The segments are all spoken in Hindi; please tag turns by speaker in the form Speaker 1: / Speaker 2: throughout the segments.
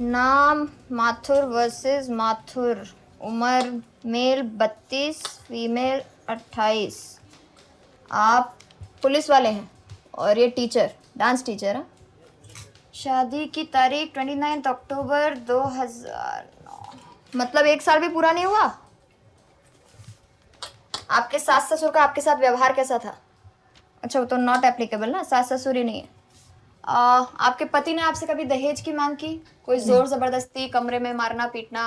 Speaker 1: नाम माथुर वर्सेस माथुर। उम्र मेल 32, फीमेल 28। आप पुलिस वाले हैं और ये टीचर, डांस टीचर है। शादी की तारीख 29 अक्टूबर 2009। मतलब 1 साल भी पूरा नहीं हुआ। आपके सास ससुर का आपके साथ व्यवहार कैसा था? अच्छा, वो तो नॉट एप्लीकेबल ना, सास ससुर ही नहीं है। आपके पति ने आपसे कभी दहेज की मांग की? कोई जोर जबरदस्ती, कमरे में मारना पीटना?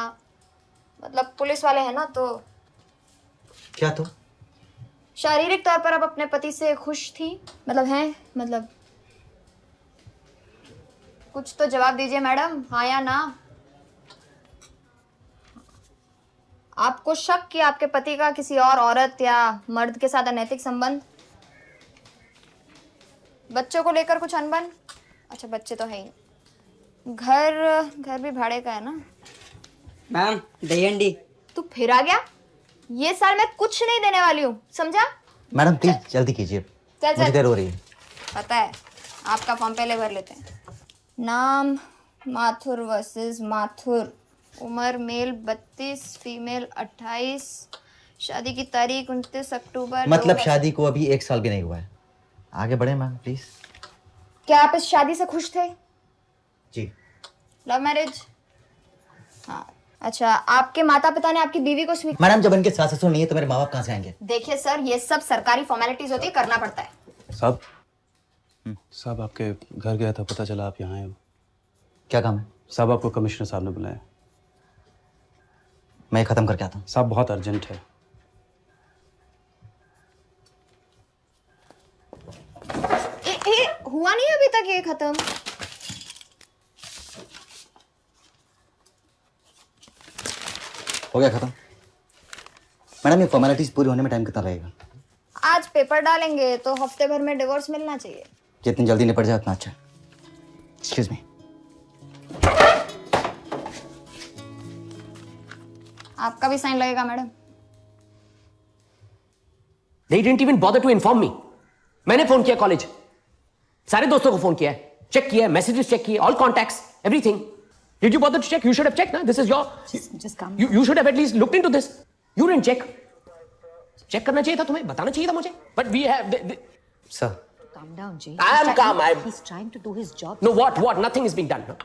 Speaker 1: मतलब पुलिस वाले हैं ना, तो
Speaker 2: क्या तो
Speaker 1: शारीरिक तौर पर आप अपने पति से खुश थी? मतलब हैं, मतलब कुछ तो जवाब दीजिए मैडम, हाँ या ना। आपको शक कि आपके पति का किसी और औरत या मर्द के साथ अनैतिक संबंध? बच्चों को लेकर कुछ अनबन? अच्छा, बच्चे तो है ही। घर भी भाड़े का है ना?
Speaker 3: मैम दही अंडी।
Speaker 1: तू फिर आ गया? ये साल मैं कुछ नहीं देने वाली हूँ, समझा?
Speaker 2: मैडम प्लीज जल्दी कीजिए,
Speaker 1: चल
Speaker 2: मुझे
Speaker 1: चल,
Speaker 2: देर हो रही है।
Speaker 1: पता है, आपका फॉर्म पहले भर लेते हैं। नाम माथुर वर्सेस माथुर। उम्र मेल 32, फीमेल 28। शादी की तारीख 29 अक्टूबर
Speaker 2: मतलब
Speaker 1: 2000।
Speaker 2: शादी को अभी 1 साल भी नहीं हुआ है। आगे बढ़े मैम प्लीज।
Speaker 1: क्या आप इस शादी से खुश थे?
Speaker 2: जी।
Speaker 1: Love marriage? हाँ। अच्छा, आपके माता पिता ने आपकी बीवी को स्वीकार?
Speaker 2: मैडम जब इनके सास ससुर नहीं है तो मेरे माँ बाप कहाँ से आएंगे?
Speaker 1: देखिए सर, ये सब सरकारी फॉर्मेलिटीज होती है, करना पड़ता है।
Speaker 4: साहब साहब आपके घर गया था, पता चला आप यहाँ आए हो।
Speaker 2: क्या काम है?
Speaker 4: साहब आपको कमिश्नर साहब ने बुलाया।
Speaker 2: मैं ये खत्म करके आता हूँ।
Speaker 4: साहब बहुत अर्जेंट है।
Speaker 1: हुआ नहीं अभी तक ये खत्म?
Speaker 2: हो गया खत्म। मैडम ये फॉर्मेलिटीज पूरी होने में टाइम कितना लगेगा?
Speaker 1: आज पेपर डालेंगे तो हफ्ते भर में डिवोर्स मिलना चाहिए।
Speaker 2: जितनी जल्दी निपट जाए उतना अच्छा। Excuse me.
Speaker 1: आपका भी साइन लगेगा madam.
Speaker 5: They didn't even bother to inform me. मैंने फोन किया कॉलेज, सारे दोस्तों को फोन किया है, चेक किया है, मैसेजेस चेक किए, all contacts, everything. Did you bother to check? You should have checked, ना? This is your.
Speaker 6: Just calm.
Speaker 5: You should have at least looked into this. You didn't check. Check करना चाहिए था तुम्हें, बताना चाहिए था मुझे. But we have.
Speaker 2: Sir
Speaker 6: Calm down, Jay.
Speaker 5: I am calm.
Speaker 6: He's trying to do his job.
Speaker 5: No, what? Nothing is being done. No?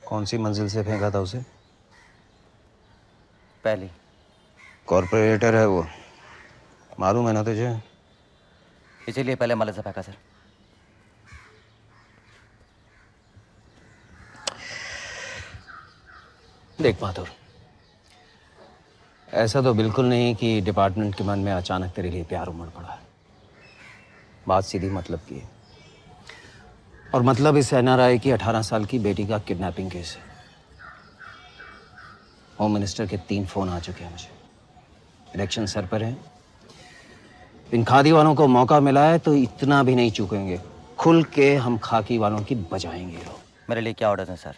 Speaker 4: कौन सी मंजिल से फेंका था उसे?
Speaker 2: पहली।
Speaker 4: कॉर्पोरेटर है वो, मालूम है ना तुझे?
Speaker 2: इसीलिए पहले माले से फेंका सर।
Speaker 4: देख माथुर, ऐसा तो बिल्कुल नहीं कि डिपार्टमेंट के मन में अचानक तेरे लिए प्यार उमड़ पड़ा। बात सीधी मतलब की है, और मतलब इस एनआरआई की 18 साल की बेटी का किडनैपिंग केस है। होम मिनिस्टर के 3 फोन आ चुके हैं मुझे। इलेक्शन सर पर है, इन खादी वालों को मौका मिला है तो इतना भी नहीं चूकेंगे, खुल के हम खाकी वालों की बजाएंगे।
Speaker 2: मेरे लिए क्या ऑर्डर है सर?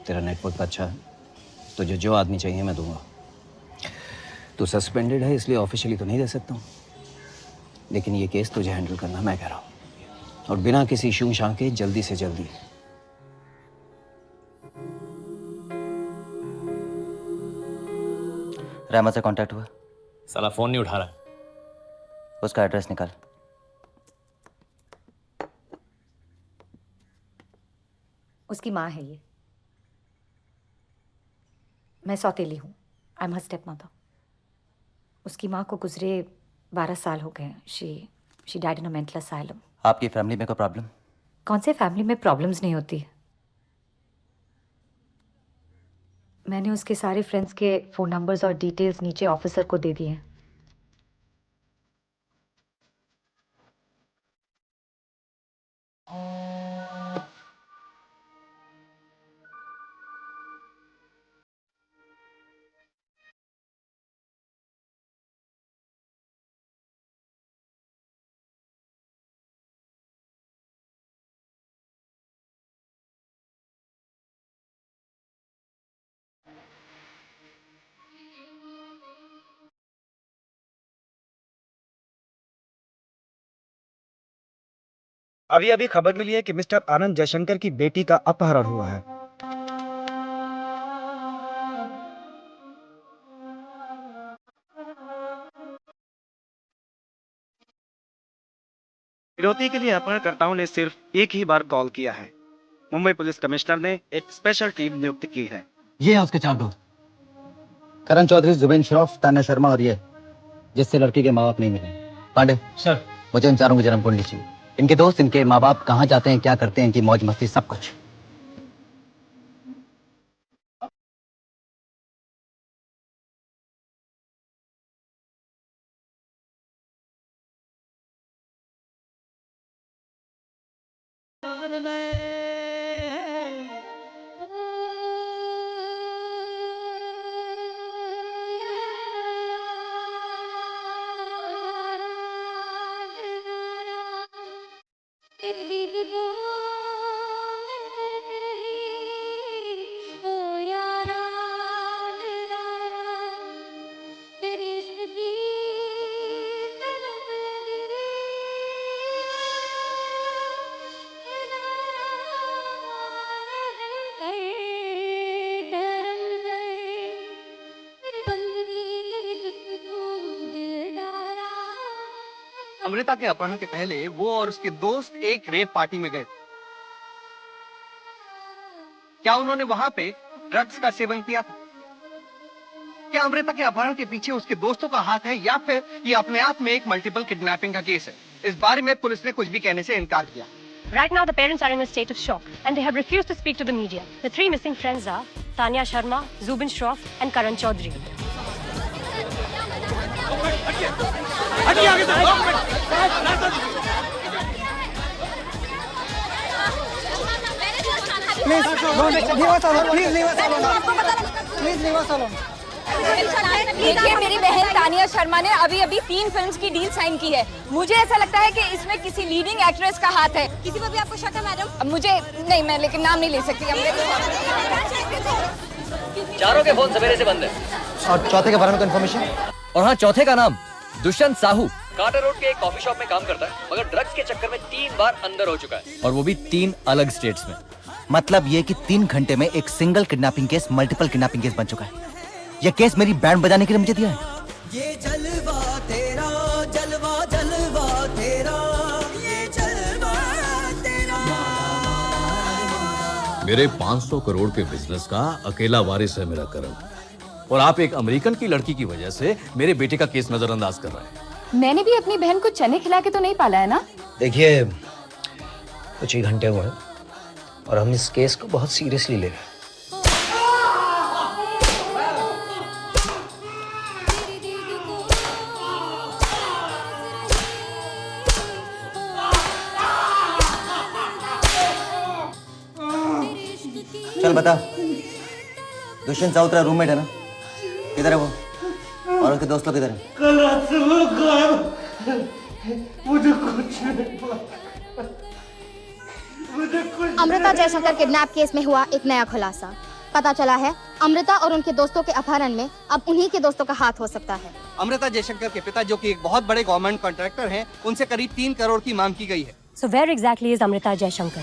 Speaker 4: तेरा नेटवर्क अच्छा है, तुझे जो आदमी चाहिए मैं दूंगा। तू सस्पेंडेड है इसलिए ऑफिशियली तो नहीं दे सकता हूँ, लेकिन ये केस तुझे हैंडल करना मैं कह रहा हूँ, और बिना किसी शूं शां के जल्दी से जल्दी।
Speaker 2: रहमत से कांटेक्ट हुआ?
Speaker 7: साला फोन नहीं उठा रहा है।
Speaker 2: उसका एड्रेस निकाल।
Speaker 6: उसकी माँ है ये। मैं सौतेली हूँ। I am her step mother. उसकी माँ को गुजरे 12 साल हो गए। She died in a mental asylum.
Speaker 2: आपकी फैमिली में कोई प्रॉब्लम?
Speaker 6: कौन से फैमिली में प्रॉब्लम्स नहीं होती। मैंने उसके सारे फ्रेंड्स के फ़ोन नंबर्स और डिटेल्स नीचे ऑफिसर को दे दिए हैं।
Speaker 8: अभी अभी खबर मिली है कि मिस्टर आनंद जयशंकर की बेटी का अपहरण हुआ है। फिरौती के लिए अपहरणकर्ताओं ने सिर्फ एक ही बार कॉल किया है। मुंबई पुलिस कमिश्नर ने एक स्पेशल टीम नियुक्त की है।
Speaker 2: ये है उसके 4 दोस्त, करण चौधरी, जुबेन श्रॉफ, तान्या शर्मा और ये जिससे लड़की के माँ बाप नहीं मिले। पांडे सर, मुझे इन चारों की जन्म कुंडली चाहिए। इनके दोस्त, इनके माँ बाप कहाँ जाते हैं, क्या करते हैं, इनकी मौज मस्ती, सब कुछ।
Speaker 9: अमृता के अपहरण के पहले वो और उसके दोस्त एक रेप पार्टी में गए। क्या उन्होंने वहां पे ड्रग्स का सेवन किया था? क्या अमृता के अपहरण के पीछे उसके दोस्तों का हाथ है या फिर ये अपने आप में एक मल्टीपल किडनैपिंग का केस है? इस बारे में पुलिस ने कुछ भी कहने से इनकार किया।
Speaker 10: Right now, the parents are in a state of shock and they have refused to speak to the media. The 3 missing friends are Tanya Sharma, Zubin Shroff, and Karan Chaudhary.
Speaker 11: देखिए, मेरी बहन तानिया शर्मा ने अभी अभी 3 फिल्म्स की डील साइन की है। मुझे ऐसा लगता है कि इसमें किसी लीडिंग एक्ट्रेस का हाथ है। किसी पर भी आपको शक है मैडम? मुझे नहीं, मैं लेकिन नाम नहीं ले सकती।
Speaker 3: चारों के फोन सवेरे से बंद है।
Speaker 2: और चौथे के बारे में कंफर्मेशन?
Speaker 3: और हाँ, चौथे का नाम दुष्यंत साहू, कार्टर रोड के एक कॉफी शॉप में काम करता है, मगर ड्रग्स के चक्कर में 3 बार अंदर हो चुका है, और वो भी 3 अलग स्टेट्स में।
Speaker 2: मतलब ये कि 3 घंटे में एक single kidnapping case multiple kidnapping case बन चुका है। ये केस मेरी बैंड बजाने के लिए मुझे दिया है।
Speaker 3: ये जलवा तेरा, जलवा जलवा तेरा, ये जलवा तेरा।
Speaker 7: मेरे 500 करोड़ के बिजनेस का अकेला वारिस है मेरा करण, और आप एक अमेरिकन की लड़की की वजह से मेरे बेटे का केस नजरअंदाज कर रहे हैं।
Speaker 11: मैंने भी अपनी बहन को चने खिला के तो नहीं पाला है ना?
Speaker 4: देखिए, कुछ ही घंटे हुए और हम इस केस को बहुत सीरियसली ले रहे हैं।
Speaker 2: चल बता, दुष्यंत साहू तेरा रूममेट है ना? किधर है वो? और उनके दोस्त लोग किधर हैं?
Speaker 9: कल रात से वो गायब। मुझे कुछ नहीं पता।
Speaker 1: अमृता जयशंकर किडनैप केस में हुआ एक नया खुलासा। पता चला है अमृता और उनके दोस्तों के अपहरण में अब उन्हीं के दोस्तों का हाथ हो सकता है।
Speaker 9: अमृता जयशंकर के पिता, जो कि एक बहुत बड़े गवर्नमेंट कॉन्ट्रैक्टर हैं, उनसे करीब 3 करोड़ की मांग की गई है।
Speaker 10: So where exactly is Amrita Jaishankar?